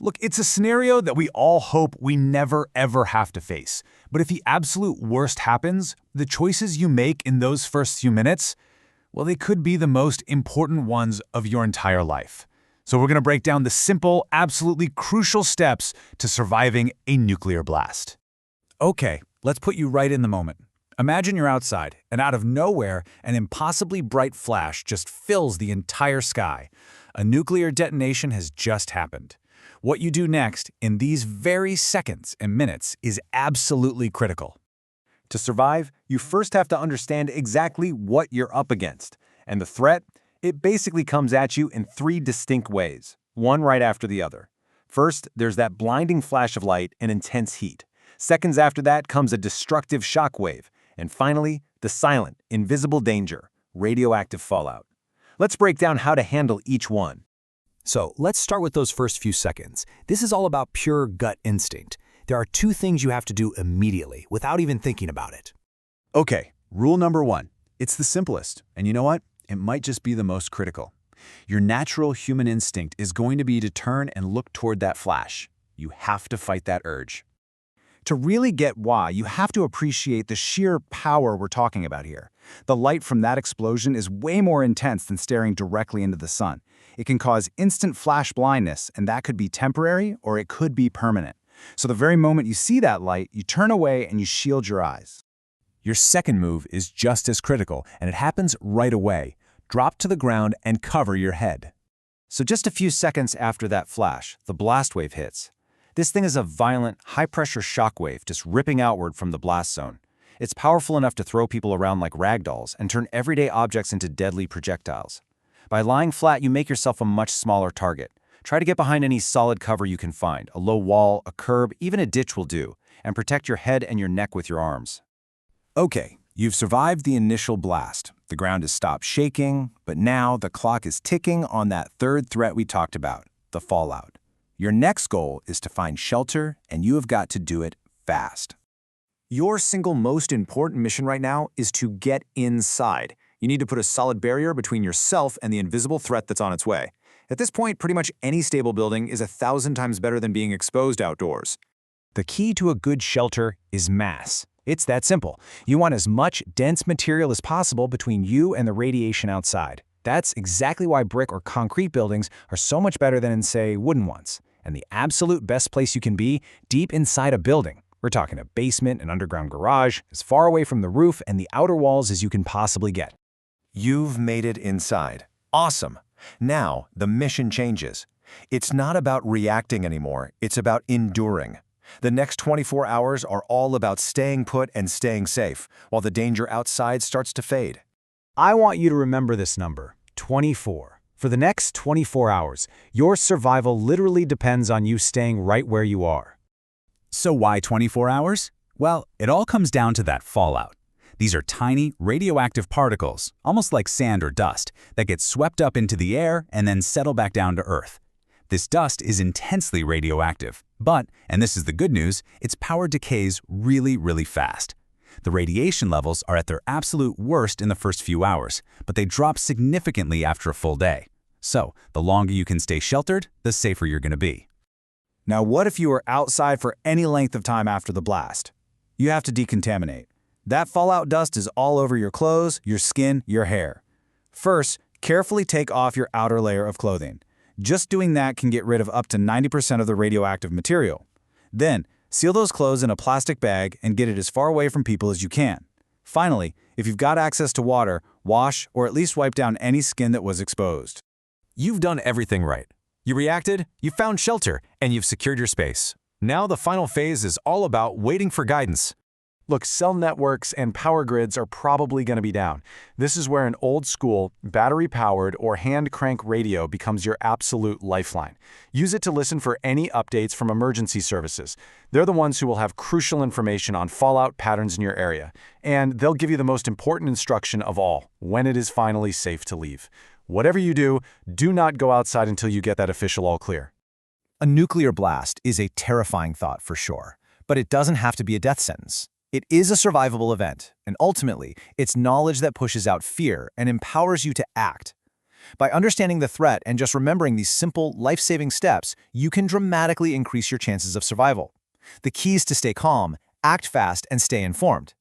Look, it's a scenario that we all hope we never ever have to face. But if the absolute worst happens, the choices you make in those first few minutes, well, they could be the most important ones of your entire life. So we're going to break down the simple, absolutely crucial steps to surviving a nuclear blast. Okay, let's put you right in the moment. Imagine you're outside, and out of nowhere, an impossibly bright flash just fills the entire sky. A nuclear detonation has just happened. What you do next, in these very seconds and minutes, is absolutely critical. To survive, you first have to understand exactly what you're up against. And the threat? It basically comes at you in three distinct ways, one right after the other. First, there's that blinding flash of light and intense heat. Seconds after that comes a destructive shockwave. And finally, the silent, invisible danger, radioactive fallout. Let's break down how to handle each one. So let's start with those first few seconds. This is all about pure gut instinct. There are two things you have to do immediately, without even thinking about it. Okay, rule number one. It's the simplest, and you know what? It might just be the most critical. Your natural human instinct is going to be to turn and look toward that flash. You have to fight that urge. To really get why, you have to appreciate the sheer power we're talking about here. The light from that explosion is way more intense than staring directly into the sun. It can cause instant flash blindness, and that could be temporary or it could be permanent. So the very moment you see that light, you turn away and you shield your eyes. Your second move is just as critical, and it happens right away. Drop to the ground and cover your head. So just a few seconds after that flash, the blast wave hits. This thing is a violent, high-pressure shockwave just ripping outward from the blast zone. It's powerful enough to throw people around like rag dolls and turn everyday objects into deadly projectiles. By lying flat, you make yourself a much smaller target. Try to get behind any solid cover you can find. A low wall, a curb, even a ditch will do, and protect your head and your neck with your arms. Okay, you've survived the initial blast. The ground has stopped shaking, but now the clock is ticking on that third threat we talked about, the fallout. Your next goal is to find shelter, and you have got to do it fast. Your single most important mission right now is to get inside. You need to put a solid barrier between yourself and the invisible threat that's on its way. At this point, pretty much any stable building is 1,000 times better than being exposed outdoors. The key to a good shelter is mass. It's that simple. You want as much dense material as possible between you and the radiation outside. That's exactly why brick or concrete buildings are so much better than, say, wooden ones. And the absolute best place you can be, deep inside a building. We're talking a basement, an underground garage, as far away from the roof and the outer walls as you can possibly get. You've made it inside. Awesome. Now, the mission changes. It's not about reacting anymore, it's about enduring. The next 24 hours are all about staying put and staying safe, while the danger outside starts to fade. I want you to remember this number, 24. For the next 24 hours, your survival literally depends on you staying right where you are. So why 24 hours? Well, it all comes down to that fallout. These are tiny, radioactive particles, almost like sand or dust, that get swept up into the air and then settle back down to Earth. This dust is intensely radioactive, but, and this is the good news, its power decays really, really fast. The radiation levels are at their absolute worst in the first few hours, but they drop significantly after a full day. So, the longer you can stay sheltered, the safer you're going to be. Now, what if you were outside for any length of time after the blast? You have to decontaminate. That fallout dust is all over your clothes, your skin, your hair. First, carefully take off your outer layer of clothing. Just doing that can get rid of up to 90% of the radioactive material. Then, seal those clothes in a plastic bag and get it as far away from people as you can. Finally, if you've got access to water, wash or at least wipe down any skin that was exposed. You've done everything right. You reacted, you found shelter, and you've secured your space. Now the final phase is all about waiting for guidance. Look, cell networks and power grids are probably going to be down. This is where an old-school, battery-powered or hand-crank radio becomes your absolute lifeline. Use it to listen for any updates from emergency services. They're the ones who will have crucial information on fallout patterns in your area, and they'll give you the most important instruction of all, when it is finally safe to leave. Whatever you do, do not go outside until you get that official all clear. A nuclear blast is a terrifying thought for sure, but it doesn't have to be a death sentence. It is a survivable event, and ultimately, it's knowledge that pushes out fear and empowers you to act. By understanding the threat and just remembering these simple, life-saving steps, you can dramatically increase your chances of survival. The key is to stay calm, act fast, and stay informed.